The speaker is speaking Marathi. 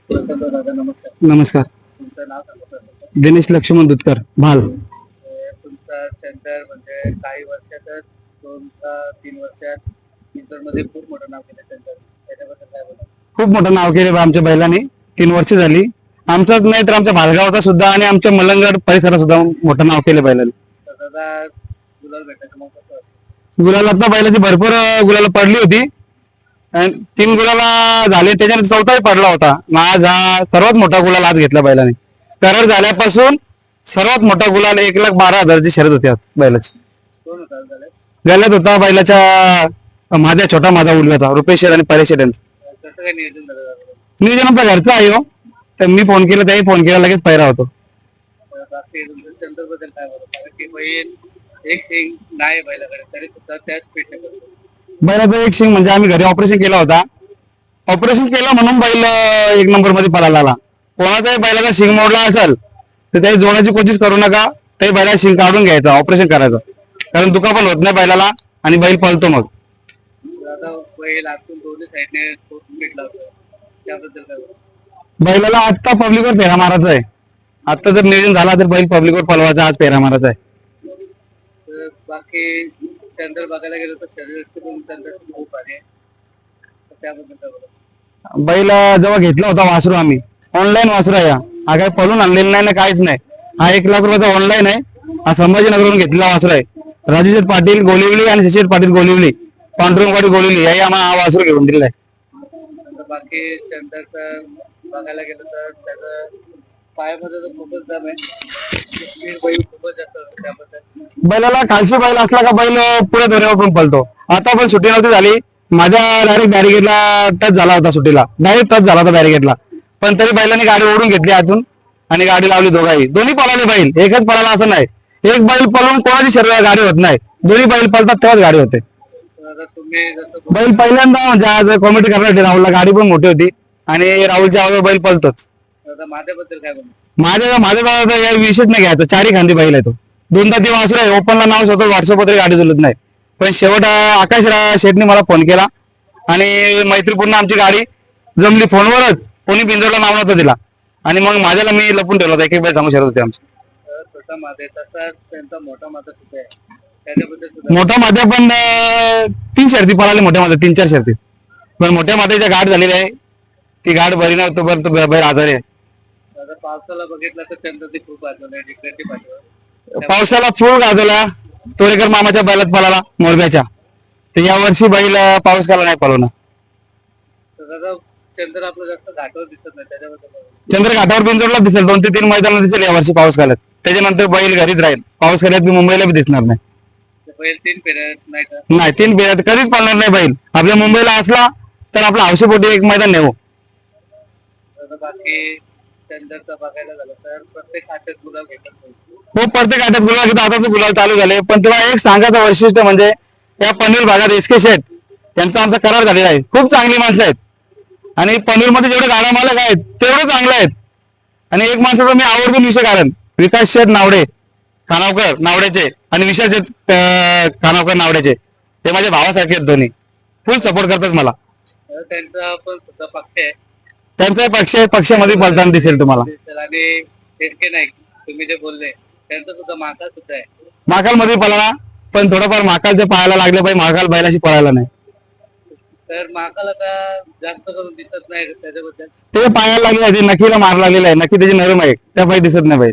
दादा नमस्कार. नमस्कार. तुमचं नाव सांगा. दिनेश लक्ष्मण दुधकर भाल. तुमचा सेंटर म्हणजे काही वर्षातच 2 का 3 वर्षात इंटरमध्ये खूप मोठं नाव केलं सेंटर, त्याच्याबद्दल काय बोला? खूप मोठं नाव केले आमच्या बैलांनी. 3 वर्ष झाली. आमचाच नाही तर आमच्या भालगावचा सुद्धा आणि आमच्या मलंगड परिसरात सुद्धा मोठं नाव केलं बैलांनी. तर दादा गुलाल भेटायचं मग कसं वाटतं? गुलाला आता बैलाची भरपूर गुलाला पडली होती आणि 3 गुलाला झाले, त्याच्यानंतर चौथाही पडला होता. आज हा सर्वात मोठा गुलाल आज घेतला बैलाने. करार झाल्यापासून सर्वात मोठा गुलाल 1,12,000ची शर्यत होती आज बैलाची. दोन होतात झाले. गल्ल्यात होता बैलाच्या माझ्या छोटा माझा उलव्याचा रुपेश आणि परेश यांचा. कसं काय नियोजन झालं दादा? नियोजन आपल्या घरचं आहे हो. तर मी फोन केला, त्याही फोन केला, लगेच पैरा होतो. बाकी तुमच्या सेंटर बद्दल काय बोला? कारण की बैल एक सिंग नाही बैलाकडे तरी सुद्धा त्याच पेटणे करतो. बैलाचं एक शिंग म्हणजे आम्ही घरी ऑपरेशन केला होता. ऑपरेशन केलं म्हणून बैल 1 नंबर मध्ये पळायला आला. कोणाचाही बैलाचा शिंग मोडला असेल तर त्याची जोडायची कोशिश करू नका. ते बैला शिंग काढून घ्यायचं, ऑपरेशन करायचं, कारण दुखापत होत नाही बैलाला आणि बैल पळतो. मग दादा बैल आतून दोन्ही साईडने खूप पेटला होता, त्याबद्दल काय बोला? बैलाला आत्ता पब्लिकवर फेरा मारायचा आहे. आता जर नियोजन झाला तर बैल पब्लिकवर पळवायचा, आज फेरा मारायचा आहे. तर बाकी सेंटर बघायला गेलो तर शरीराची पण सेंटर खूप आहे, तर त्याबद्दल काय बोला? बैल जेव्हा घेतला होता वासरू, आम्ही ऑनलाईन वासरू आहे. हा काही पळून आणलेला नाही ना, काहीच नाही. हा 1 लाख रुपयाचा ऑनलाईन आहे. हा संभाजीनगरवरून घेतलेला वासरू आहे. राजेश पाटील गोलिवली आणि शशीर पाटील गोलिवली, पांडुरंगवाडी गोलिवली याही आम्हाला हा वासरू घेऊन दिलेला आहे. तर बाकी सेंटरचं बघायला गेलं तर त्याचं पायामध्ये तर खूपच दम आहे, स्पीड बैल खूपच जास्त असते, त्याबद्दल बैलाला खालची बैल असला का बैल पुढे दोन्हीवर पण पळतो. आता पण सुट्टी नव्हती झाली, माझ्या डायरेक्ट बॅरिगेटला टच झाला होता. सुट्टीला डायरेक्ट टच झाला होता बॅरिगेटला, पण तरी बैलाने गाडी ओढून घेतली आतून आणि गाडी लावली. दोघाही दोन्ही पळाले बैल, एकच पळाला असं नाही. एक बैल पळून कोणाची शरीर गाडी होत नाही, दोन्ही बैल पळतात तेव्हाच गाडी होते. तर आता तुम्ही जसं बैल पहिल्यांदा म्हणजे आज कॉमेडी करण्यासाठी राहुलला गाडी पण मोठी होती आणि राहुलच्या आवाजावर बैल पळतोच. आता माझ्याबद्दल काय बोलू? माझ्या विशेष नाही घ्यायचं, 4 खांदी बैल आहे तो. 2दा ती वासरू आहे, ओपनला नाव स्वतः व्हॉट्सअपवर तरी गाडी चलत नाही. पण शेवट आकाश शेठने मला फोन केला आणि मैत्रीपूर्ण आमची गाडी जमली फोनवरच. कोणी बिंजोरला नाव नव्हतं दिला आणि मग माझ्याला मी लपून ठेवला होता. एक बैल सांगू शकत होते आमची. छोटा मादे तसाच त्यांचा मोठा मादा सुद्धा आहे, त्याच्याबद्दल सुद्धा मोठा मध्ये पण 3 शर्ती पळाले, मोठ्या मध्ये 3-4 शर्ती. पण मोठ्या मातेच्या गाठ झालेली आहे, ती गाठ बरी नव्हतो पण तो बैल आजारी आहे. आता पावसाला बघितलं तर त्यांचं ते खूप आठवण आहे डिक्लेअरची पाठवण. पावसाला फूल गाजवला तोरेकर मामाच्या बैलात पळाला मोरब्याच्या. तर यावर्षी बैल पाऊस काला नाही पळवणार. तर दादा चंद्र आपलं जास्त घाटावर दिसत नाही, त्याच्याबद्दल काय बोलू? चंद्र घाटावर बिंजोरला दिसेल, 2 ते 3 मैदानात दिसेल यावर्षी पाऊस काल्यात. त्याच्यानंतर बैल घरीच राहील. पाऊस काल्यात मी मुंबईला बी दिसणार नाही. ते बैल 3 फेऱ्यात नाही का? नाही 3 फेऱ्यात कधीच पळणार नाही बैल. आपल्या मुंबईला असला तर आपला हौशीपोटी 1 मैदान नेऊ. आता बाकी चंद्रचं बघायला झालं तर प्रत्येक आठवड्यात गुलाब घेतलं पाहिजे. हो, प्रत्येक आठ्यात गुलाल घेतो. आताच गुलाल चालू झाले. पण तेव्हा एक सांगायचं वैशिष्ट्य म्हणजे या पनवेल भागात एसके शेठ यांचा आमचा करार झालेला आहे. खूप चांगली माणसं आहेत आणि पनवेलमध्ये जेवढे गाडा मालक आहेत तेवढे चांगले आहेत. आणि एक माणसाचा मी आवर्जून विषय काढेन, विकास शेठ नावडे खानावकर नावड्याचे आणि विशाल शेठ खानावकर नावड्याचे, ते माझ्या भावासारखे आहेत. दोन्ही फुल सपोर्ट करतात मला. तर त्यांचा पण सुद्धा पक्ष आहे, त्यांचा पक्षामध्ये पलताना दिसेल तुम्हाला. आणि एसके नाईक तुम्ही जे बोलले त्यांचं सुद्धा माका सुद्धा आहे. महाकालमध्ये पळाला, पण थोडंफार महाकालच्या पाहायला लागले पाहिजे. महाकाल बैलाशी पळायला नाही. तर महाकाल आता जास्त करून दिसत नाही, त्याच्याबद्दल ते पायाला लागले आहे, ते नक्कीला मार लागलेला आहे. नक्की त्याची नरम आहे, त्या पायी दिसत नाही बाई.